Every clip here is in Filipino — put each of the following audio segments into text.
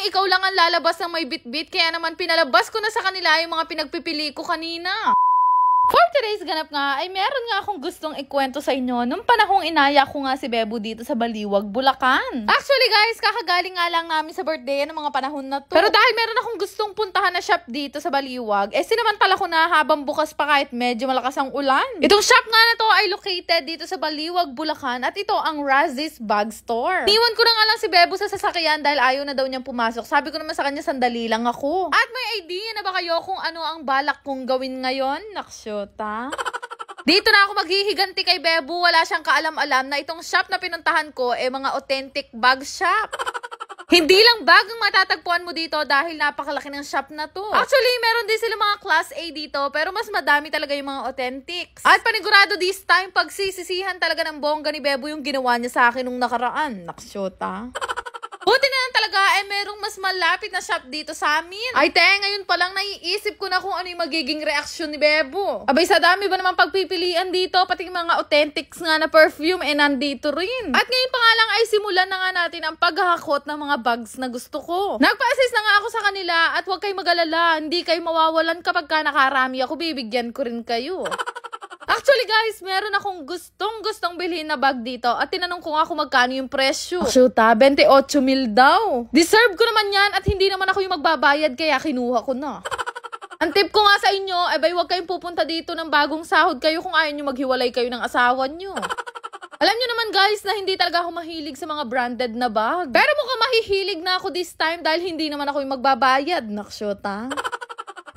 ikaw lang ang lalabas ng may bitbit, kaya naman pinalabas ko na sa kanila yung mga pinagpipili ko kanina. For today's ganap nga, ay meron nga akong gustong ikwento sa inyo nung panahong inaya ko nga si Bebo dito sa Baliwag, Bulacan. Actually guys, kakagaling nga lang namin sa birthday ng mga panahon na to. Pero dahil meron akong gustong puntahan na shop dito sa Baliwag, sinamantala ko na habang bukas pa kahit medyo malakas ang ulan. Itong shop nga na to ay located dito sa Baliwag, Bulacan at ito ang Razzies Bag Store. Niwan ko na nga lang si Bebo sa sasakyan dahil ayaw na daw niyang pumasok. Sabi ko naman sa kanya, sandali lang ako. At may idea na ba kayo kung ano ang balak kong gawin ngayon? Naksyo. Dito na ako maghihiganti kay Bebo. Wala siyang kaalam-alam na itong shop na pinuntahan ko mga authentic bag shop. Hindi lang bag ang matatagpuan mo dito dahil napakalaki ng shop na to. Actually, meron din sila mga class A dito pero mas madami talaga yung mga authentics. At panigurado this time, pagsisisihan talaga ng bongga ni Bebo yung ginawa niya sa akin nung nakaraan. Naksyota. Buti na lang talaga, merong mas malapit na shop dito sa amin. Ay, ngayon pa lang naiisip ko na kung ano yung magiging reaksyon ni Bebo. Abay, sa dami ba naman pagpipilian dito, pati mga authentics nga na perfume, nandito rin. At ngayon pa nga lang ay simulan na nga natin ang paghahakot ng mga bags na gusto ko. Nagpa-assist na nga ako sa kanila at huwag kayo mag-alala, hindi kayo mawawalan kapag nakarami ako, bibigyan ko rin kayo. Actually guys, meron akong gustong bilhin na bag dito at tinanong ko nga kung magkano yung presyo. Shoota, 28,000 daw. Deserve ko naman yan at hindi naman ako yung magbabayad kaya kinuha ko na. Ang tip ko nga sa inyo, bay huwag kayong pupunta dito ng bagong sahod kayo kung ayaw nyo maghiwalay kayo ng asawa nyo. Alam nyo naman guys na hindi talaga ako mahilig sa mga branded na bag. Pero mukhang mahihilig na ako this time dahil hindi naman ako yung magbabayad. Naksyota.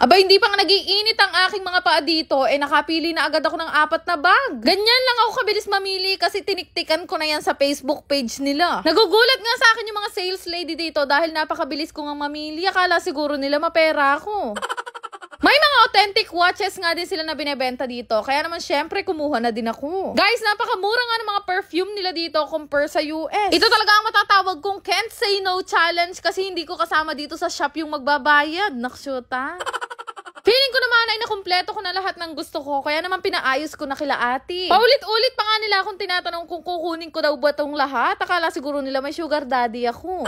Aba, hindi pa nga nag-iinit ang aking mga paa dito, nakapili na agad ako ng 4 na bag. Ganyan lang ako kabilis mamili kasi tiniktikan ko na yan sa Facebook page nila. Nagugulat nga sa akin yung mga sales lady dito dahil napakabilis ko nga mamili. Akala siguro nila mapera ako. May mga authentic watches nga din sila na binebenta dito, kaya naman syempre kumuha na din ako. Guys, napakamura nga ng mga perfume nila dito compare sa US. Ito talaga ang matatawag kong can't say no challenge kasi hindi ko kasama dito sa shop yung magbabayad. Naksyota. Feeling ko naman ay nakumpleto ko na lahat ng gusto ko, kaya naman pinaayos ko na kila ate. Paulit-ulit pa nga nila akong tinatanong kung kukunin ko daw ba itong lahat. Akala siguro nila may sugar daddy ako.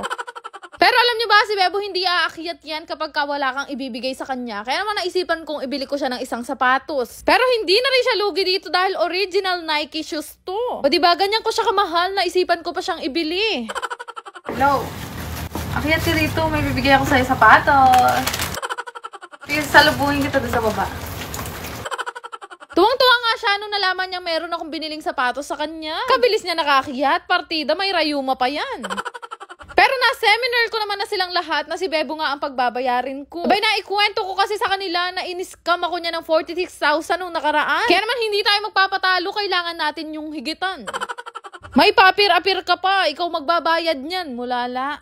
Pero alam nyo ba, si Bebo hindi aakyat yan kapag wala kang ibibigay sa kanya. Kaya naman naisipan kong ibili ko siya ng isang sapatos. Pero hindi na rin siya lugi dito dahil original Nike shoes to. O diba, ganyan ko siya kamahal, naisipan ko pa siyang ibili. Hello. Akyat ka dito, may bibigay ako sa'yo sapatos. Salubuhin kita doon sa baba. Tuwang-tuwa nga siya nung nalaman niya meron akong biniling sapatos sa kanya. Kabilis niya nakakiyat, partida, may rayuma pa yan. Pero na-seminar ko naman na silang lahat na si Bebo nga ang pagbabayarin ko. Abay, naikwento ko kasi sa kanila na in-scam ako niya ng 46,000 nung nakaraan. Kaya naman hindi tayo magpapatalo, kailangan natin yung higitan. May papir-apir ka pa, ikaw magbabayad niyan, mulala.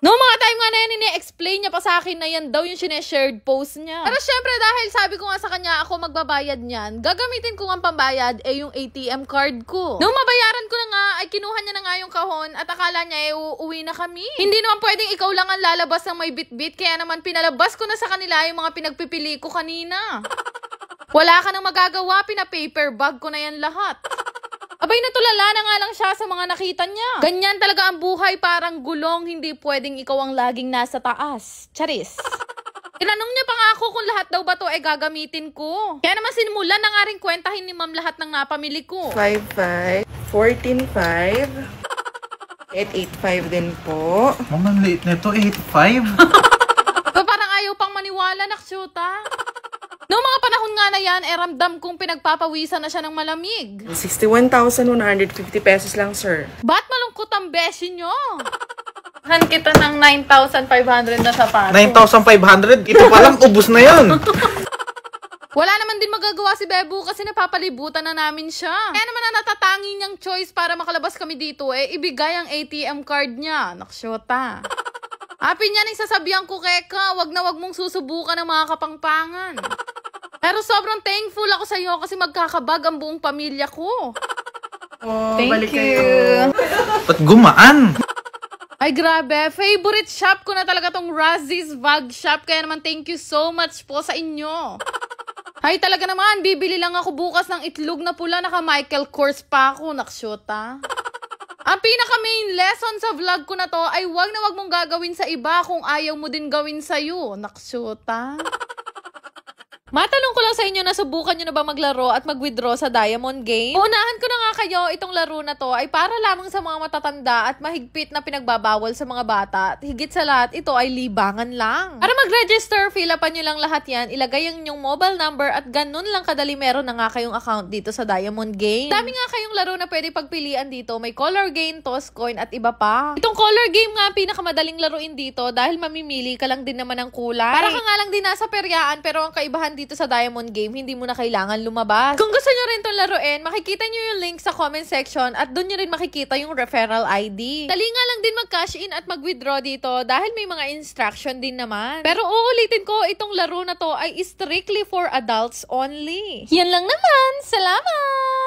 No, mga time nga na yan, ini-explain niya pa sa akin na yan daw yung sineshared post niya. Pero syempre dahil sabi ko nga sa kanya ako magbabayad niyan, gagamitin ko ang pambayad yung ATM card ko. Nung mabayaran ko na nga, ay kinuha niya na nga yung kahon at akala niya uuwi na kami. Hindi naman pwedeng ikaw lang ang lalabas ng may bitbit, kaya naman pinalabas ko na sa kanila yung mga pinagpipili ko kanina. Wala ka nang magagawa, pina-paper bag ko na yan lahat. Abay, natulala na nga lang siya sa mga nakita niya. Ganyan talaga ang buhay, parang gulong, hindi pwedeng ikaw ang laging nasa taas. Charis. Tinanong niya pa nga ako kung lahat daw ba to ay gagamitin ko. Kaya naman sinimulan na nga rin kwentahin ni ma'am lahat ng napamili ko. 5,500, 14,500, 8,850 din po. Ma'am, ang late nito, 8,500. So, parang ayaw pang maniwala, naksyuta. Noong mga panahon nga na yan, ramdam kong pinagpapawisan na siya ng malamig. 61,150 pesos lang, sir. Ba't malungkot ang beshi nyo? Han kita ng 9,500 na sapatos. 9,500? Ito pa lang, ubus na yan. Wala naman din magagawa si Bebo kasi napapalibutan na namin siya. Kaya naman na natatangi niyang choice para makalabas kami dito ibigay ang ATM card niya. Naksyota. Happy niya nang sasabihan ko, Keka, wag na wag mong susubukan ng mga kapangpangan. Pero sobrang thankful ako sa iyo kasi magkakabag ang buong pamilya ko. Oh, Thank balik you. kayo. Ba't gumaan? Ay grabe, favorite shop ko na talaga tong Razzies Bag Shop. Kaya naman thank you so much po sa inyo. Ay talaga naman, bibili lang ako bukas ng itlog na pula. Naka Michael Kors pa ako, naksyota. Ang pinaka main lesson sa vlog ko na to ay wag na wag mong gagawin sa iba kung ayaw mo din gawin sa'yo. Naksyota. Matanong ko lang sa inyo, nasubukan nyo na ba maglaro at mag-withdraw sa Diamond Game? Uunahan ko na nga kayo, itong laro na to ay para lamang sa mga matatanda at mahigpit na pinagbabawal sa mga bata. At higit sa lahat, ito ay libangan lang. Para mag-register, fill upan nyo lang lahat yan, ilagay ang inyong mobile number at ganun lang kadali meron na nga kayong account dito sa Diamond Game. Dami nga kayong laro na pwede pagpilian dito. May color game, toss coin at iba pa. Itong color game nga, pinakamadaling laruin dito dahil mamimili ka lang din naman ng kulay. Para ka nga lang din nasa peryaan, pero ang kaibahan dito sa Diamond Game, hindi mo na kailangan lumabas. Kung gusto nyo rin itong laruin, makikita nyo yung link sa comment section at doon nyo rin makikita yung referral ID. Dali nga lang din mag-cash in at mag-withdraw dito dahil may mga instruction din naman. Pero uulitin ko, itong laro na to ay strictly for adults only. Yan lang naman. Salamat!